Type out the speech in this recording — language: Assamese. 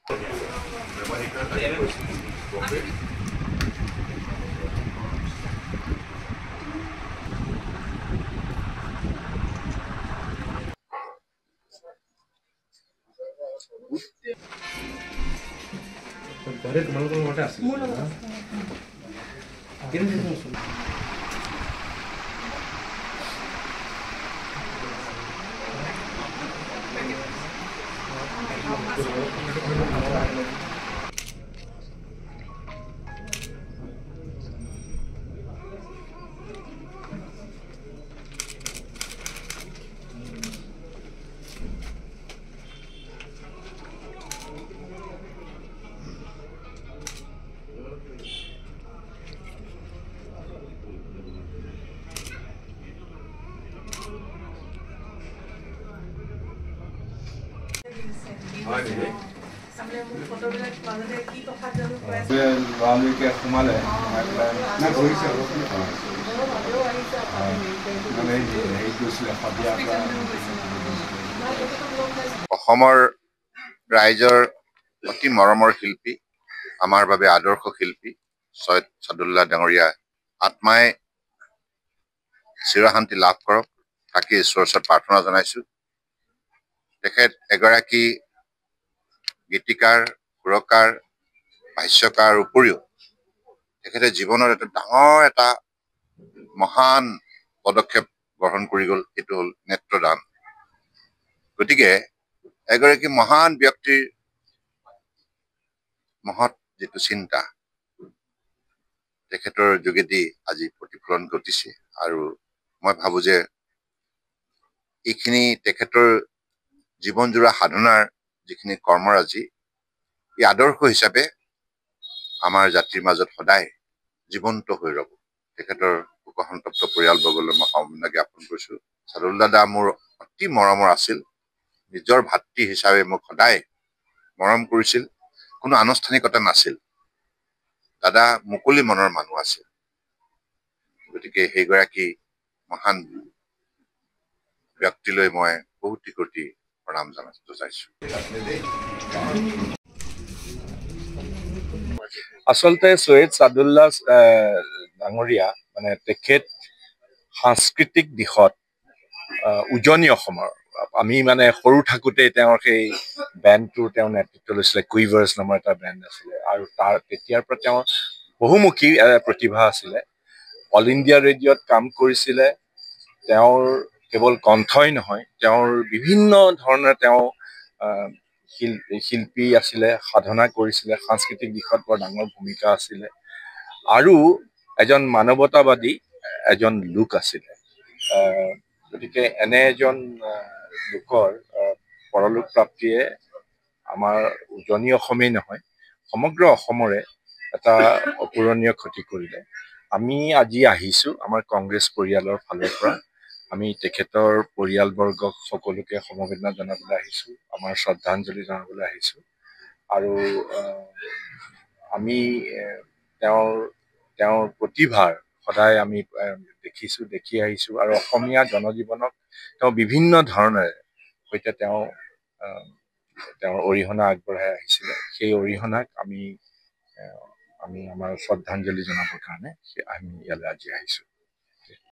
ঘৰে তোমালোকৰ ঘৰতে আছে অসমৰ ৰাইজৰ অতি মৰমৰ শিল্পী আমাৰ বাবে আদৰ্শ শিল্পী সৈয়দ ছাদুল্লাহ ডাঙৰীয়া আত্মাই চিৰশান্তি লাভ কৰক তাকে ঈশ্বৰৰ ওচৰত প্ৰাৰ্থনা জনাইছো। তেখেত এগৰাকী গীতিকাৰ সুৰকাৰ ভাষ্যকাৰ উপৰিও তেখেতে জীৱনৰ ডাঙৰ এটা মহান পদক্ষেপ গ্ৰহণ কৰি গ'ল, সেইটো হ'ল নেত্ৰদান। গতিকে এগৰাকী মহান ব্যক্তিৰ মহৎ যিটো চিন্তা তেখেতৰ যোগেদি আজি প্ৰতিফলন ঘটিছে আৰু মই ভাবো যে এইখিনি তেখেতৰ জীৱনজোৰা সাধনাৰ যিখিনি কৰ্মৰাজি এই আদৰ্শ হিচাপে আমাৰ জাতিৰ মাজত সদায় জীৱন্ত হৈ ৰ'ব। তেখেতৰ শোকসন্তপ্ত পৰিয়ালবৰ্গলৈ মই সমবেদনা জ্ঞাপন কৰিছো। ছাদুল্লাহ দা মোৰ অতি মৰমৰ আছিল, নিজৰ ভাতৃ হিচাপে মোক সদায় মৰম কৰিছিল, কোনো আনুষ্ঠানিকতা নাছিল, দাদা মুকলি মনৰ মানুহ আছিল। গতিকে সেইগৰাকী মহান ব্যক্তিলৈ মই কোটি কোটি প্ৰণাম জনাইছো। আচলতে সৈয়দ ছাদুল্লাহ ডাঙৰীয়া মানে তেখেত সাংস্কৃতিক দিশত উজনি অসমৰ, আমি মানে সৰু থাকোঁতে তেওঁৰ সেই বেণ্ডটোৰ তেওঁ নেতৃত্ব লৈছিলে, কুইভাৰ্ছ নামৰ এটা বেণ্ড আছিলে আৰু তেতিয়াৰ পৰা তেওঁৰ বহুমুখী প্ৰতিভা আছিলে। অল ইণ্ডিয়া ৰেডিঅ'ত কাম কৰিছিলে। তেওঁৰ কেৱল কণ্ঠই নহয়, তেওঁৰ বিভিন্ন ধৰণৰ তেওঁ শিল্পী আছিলে, সাধনা কৰিছিলে, সাংস্কৃতিক দিশত বৰ ডাঙৰ ভূমিকা আছিলে আৰু এজন মানৱতাবাদী এজন লোক আছিলে। গতিকে এনে এজন লোকৰ পৰলোক প্ৰাপ্তিয়ে আমাৰ উজনি অসমেই নহয় সমগ্ৰ অসমৰে এটা অপূৰণীয় ক্ষতি কৰিলে। আমি আজি আহিছো আমাৰ কংগ্ৰেছ পৰিয়ালৰ ফালৰ পৰা, আমি তেখেতৰ পৰিয়ালবৰ্গক সকলোকে সমবেদনা জনাবলৈ আহিছো, আমাৰ শ্ৰদ্ধাঞ্জলি জনাবলৈ আহিছো আৰু আমি তেওঁৰ প্ৰতিভাৰ সদায় আমি দেখি আহিছো আৰু অসমীয়া জনজীৱনক তেওঁ বিভিন্ন ধৰণেৰে সৈতে তেওঁৰ অৰিহণা আগবঢ়াই আহিছিলে। সেই অৰিহণাক আমি আমাৰ শ্ৰদ্ধাঞ্জলি জনাবৰ কাৰণে আমি ইয়ালৈ আজি আহিছো।